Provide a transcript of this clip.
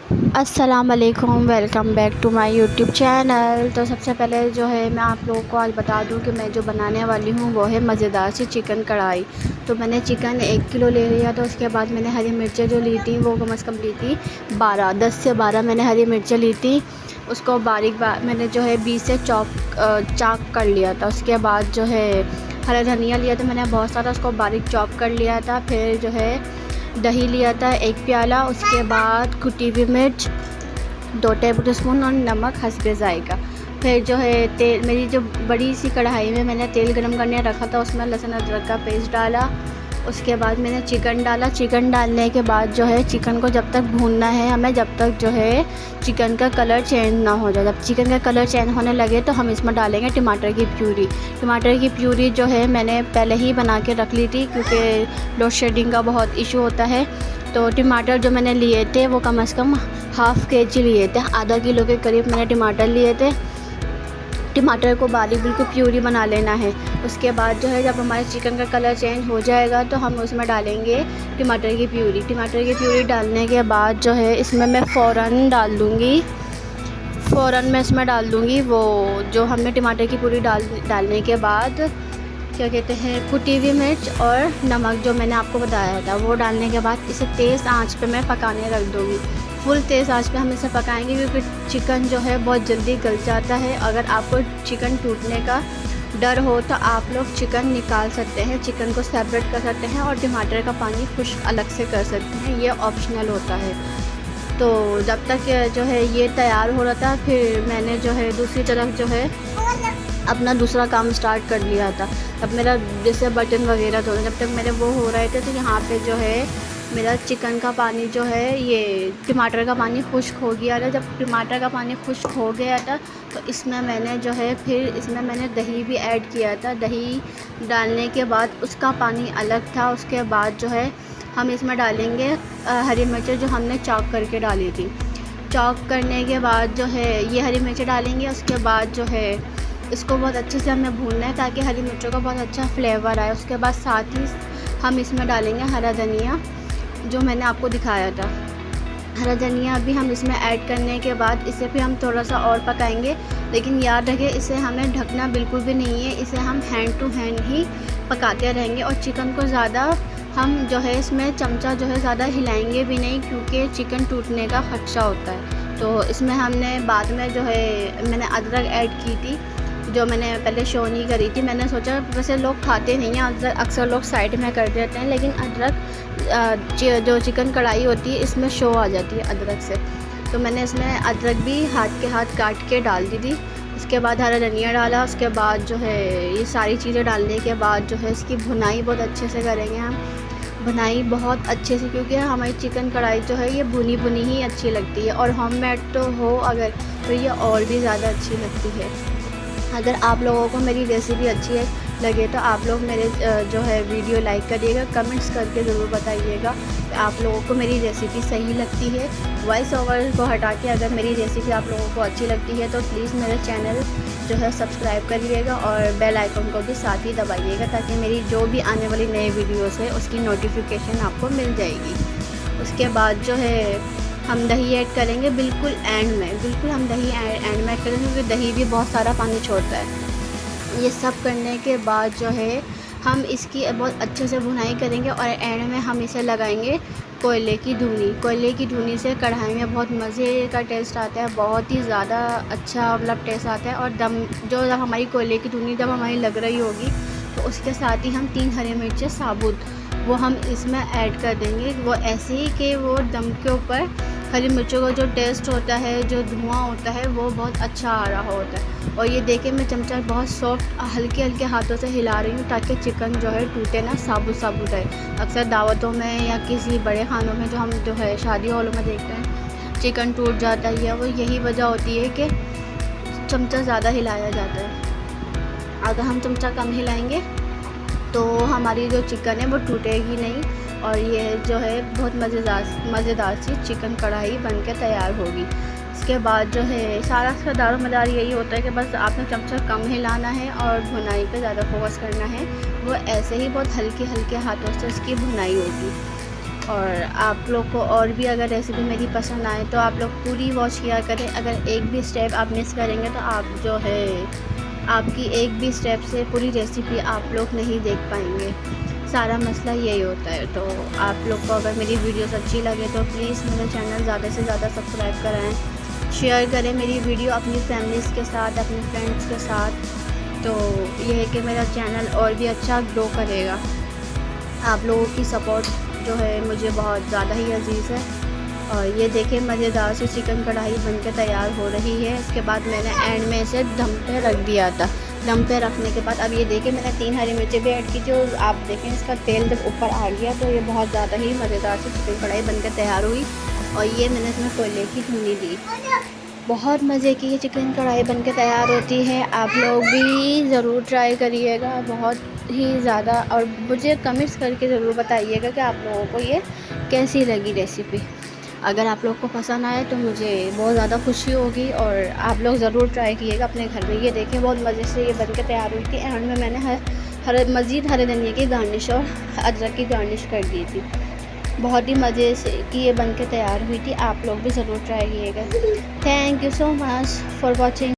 अस्सलाम वालेकुम, welcome back to my YouTube channel. तो सबसे पहले जो है मैं आप लोगों को आज बता दूं कि मैं जो बनाने वाली हूं वो है मज़ेदार सी चिकन कढ़ाई। तो मैंने चिकन 1 किलो ले लिया। तो उसके बाद मैंने हरी मिर्चें जो ली थी वो कम से कम ली थी 10 से 12 मैंने हरी मिर्चें ली थी। उसको बारीक मैंने जो है 20 से चाक कर लिया था। उसके बाद जो है हरा धनिया लिया था मैंने बहुत सारा, उसको बारीक चॉप कर लिया था। फिर जो है दही लिया था 1 प्याला। उसके बाद कुटी हुई मिर्च 2 टेबल स्पून और नमक हस्बे ज़ायक़ा। फिर जो है तेल, मेरी जो बड़ी सी कढ़ाई में मैंने तेल गरम करने रखा था उसमें लहसुन अदरक का पेस्ट डाला। उसके बाद मैंने चिकन डाला। चिकन डालने के बाद जो है चिकन को जब तक भूनना है हमें, जब तक जो है चिकन का कलर चेंज ना हो जाए। जब चिकन का कलर चेंज होने लगे तो हम इसमें डालेंगे टमाटर की प्यूरी। टमाटर की प्यूरी जो है मैंने पहले ही बना के रख ली थी क्योंकि लोड शेडिंग का बहुत इशू होता है। तो टमाटर जो मैंने लिए थे वो कम से कम हाफ़ केजी लिए थे, आधा किलो के करीब मैंने टमाटर लिए थे। टमाटर को बारीक बिल्कुल प्यूरी बना लेना है। उसके बाद जो है जब हमारे चिकन का कलर चेंज हो जाएगा तो हम उसमें डालेंगे टमाटर की प्यूरी। टमाटर की प्यूरी डालने के बाद जो है इसमें मैं फ़ौरन मैं इसमें डाल दूँगी वो जो हमने टमाटर की प्यूरी डालने के बाद क्या कहते हैं कुटी हुई मिर्च और नमक जो मैंने आपको बताया था वो डालने के बाद इसे तेज़ आंच पे मैं पकाने रख दूँगी। फुल तेज़ आंच पे हम इसे पकाएंगे क्योंकि चिकन जो है बहुत जल्दी गल जाता है। अगर आपको चिकन टूटने का डर हो तो आप लोग चिकन निकाल सकते हैं, चिकन को सेपरेट कर सकते हैं और टमाटर का पानी खुश्क अलग से कर सकते हैं, ये ऑप्शनल होता है। तो जब तक जो है ये तैयार हो रहा था फिर मैंने जो है दूसरी तरफ जो है अपना दूसरा काम स्टार्ट कर लिया था। अब मेरा जैसे बर्तन वगैरह धोना, जब तक मेरे वो हो रहे थे तो यहाँ पे जो है मेरा चिकन का पानी जो है ये टमाटर का पानी खुश्क हो गया था। जब टमाटर का पानी खुश्क हो गया था तो इसमें मैंने जो है फिर इसमें मैंने दही भी ऐड किया था। दही डालने के बाद उसका पानी अलग था। उसके बाद जो है हम इसमें डालेंगे हरी मिर्चें जो हमने चॉप करके डाली थी। चॉप करने के बाद जो है ये हरी मिर्चें डालेंगे। उसके बाद जो है इसको बहुत अच्छे से हमें भूनना है ताकि हरी मिर्चों का बहुत अच्छा फ्लेवर आए। उसके बाद साथ ही हम इसमें डालेंगे हरा धनिया जो मैंने आपको दिखाया था। हरा धनिया भी हम इसमें ऐड करने के बाद इसे भी हम थोड़ा सा और पकाएंगे, लेकिन याद रखें इसे हमें ढकना बिल्कुल भी नहीं है, इसे हम हैंड टू हैंड ही पकाते रहेंगे। और चिकन को ज़्यादा हम जो है इसमें चमचा जो है ज़्यादा हिलाएंगे भी नहीं क्योंकि चिकन टूटने का खदशा होता है। तो इसमें हमने बाद में जो है मैंने अदरक ऐड की थी जो मैंने पहले शो नहीं करी थी। मैंने सोचा वैसे लोग खाते नहीं हैं अदरक, अक्सर लोग साइड में कर देते हैं, लेकिन अदरक जो चिकन कढ़ाई होती है इसमें शो आ जाती है अदरक से। तो मैंने इसमें अदरक भी हाथ के हाथ काट के डाल दी थी। उसके बाद हरा धनिया डाला। उसके बाद जो है ये सारी चीज़ें डालने के बाद जो है इसकी भुनाई बहुत अच्छे से करेंगे हम, भुनाई बहुत अच्छे से, क्योंकि हमारी चिकन कढ़ाई जो है ये भुनी भुनी ही अच्छी लगती है और होममेड तो हो अगर तो ये और भी ज़्यादा अच्छी लगती है। अगर आप लोगों को मेरी रेसिपी अच्छी लगे तो आप लोग मेरे जो है वीडियो लाइक करिएगा, कमेंट्स करके ज़रूर बताइएगा कि आप लोगों को मेरी रेसिपी सही लगती है। वॉइस ओवर को हटा के अगर मेरी रेसिपी आप लोगों को अच्छी लगती है तो प्लीज़ मेरे चैनल जो है सब्सक्राइब करिएगा और बेल आइकन को भी साथ ही दबाइएगा ताकि मेरी जो भी आने वाली नए वीडियोज़ है उसकी नोटिफिकेशन आपको मिल जाएगी। उसके बाद जो है हम दही ऐड करेंगे बिल्कुल एंड में, बिल्कुल हम दही एंड में ऐड करेंगे क्योंकि दही भी बहुत सारा पानी छोड़ता है। ये सब करने के बाद जो है हम इसकी बहुत अच्छे से भुनाई करेंगे और एंड में हम इसे लगाएंगे कोयले की धुनी। कोयले की धुनी से कढ़ाई में बहुत मज़े का टेस्ट आता है, बहुत ही ज़्यादा अच्छा मतलब टेस्ट आता है। और दम जो जब हमारी कोयले की धुनी जब हमारी लग रही होगी तो उसके साथ ही हम 3 हरी मिर्चें साबुत वो हम इसमें ऐड कर देंगे। वो ऐसे ही कि वो दम के ऊपर हरी मिर्चों का जो टेस्ट होता है, जो धुआं होता है वो बहुत अच्छा आ रहा होता है। और ये देखें मैं चमचा बहुत सॉफ्ट हल्के हल्के हाथों से हिला रही हूँ ताकि चिकन जो है टूटे ना, साबुत साबुत है। अक्सर दावतों में या किसी बड़े खानों में जो हम जो है शादी हॉलों में देखते हैं चिकन टूट जाता है, वो यही वजह होती है कि चमचा ज़्यादा हिलाया जाता है। अगर हम चमचा कम हिलाएंगे तो हमारी जो चिकन है वो टूटेगी नहीं और ये जो है बहुत मज़ेदार सी चिकन कढ़ाई बनके तैयार होगी। इसके बाद जो है सारा इसका दारोमदार यही होता है कि बस आपने चमचा कम हिलाना है और भुनाई पे ज़्यादा फोकस करना है। वो ऐसे ही बहुत हल्के हल्के हाथों से इसकी भुनाई होगी। और आप लोग को और भी अगर रेसिपी मेरी पसंद आए तो आप लोग पूरी वॉच किया करें। अगर एक भी स्टेप आप मिस करेंगे तो आप जो है आपकी एक भी स्टेप से पूरी रेसिपी आप लोग नहीं देख पाएंगे। सारा मसला यही होता है। तो आप लोग को अगर मेरी वीडियोस अच्छी लगे तो प्लीज़ मेरा चैनल ज़्यादा से ज़्यादा सब्सक्राइब कराएँ, शेयर करें मेरी वीडियो अपनी फैमिलीज़ के साथ, अपने फ्रेंड्स के साथ। तो ये है कि मेरा चैनल और भी अच्छा ग्रो करेगा। आप लोगों की सपोर्ट जो है मुझे बहुत ज़्यादा ही अजीज़ है। और ये देखिए मज़ेदार से चिकन कढ़ाई बनके तैयार हो रही है। इसके बाद मैंने एंड में इसे दम पे रख दिया था। दम पे रखने के बाद अब ये देखिए मैंने 3 हरी मिर्चें भी ऐड की थी और आप देखें इसका तेल जब ऊपर आ गया तो ये बहुत ज़्यादा ही मज़ेदार से चिकन कढ़ाई बनके तैयार हुई। और ये मैंने इसमें कोयले की धुनी दी। बहुत मज़े की ये चिकन कढ़ाई बनके तैयार होती है। आप लोग भी ज़रूर ट्राई करिएगा, बहुत ही ज़्यादा। और मुझे कमेंट्स करके ज़रूर बताइएगा कि आप लोगों को ये कैसी लगी रेसिपी। अगर आप लोग को पसंद आए तो मुझे बहुत ज़्यादा खुशी होगी और आप लोग ज़रूर ट्राई कीजिएगा अपने घर में। ये देखें बहुत मज़े से ये बनके तैयार हुई थी। एंड में मैंने मज़ीद हरे धनिया की गार्निश और अदरक की गार्निश कर दी थी। बहुत ही मज़े से कि ये बनके तैयार हुई थी। आप लोग भी ज़रूर ट्राई कीजिएगा। Thank you so much for watching.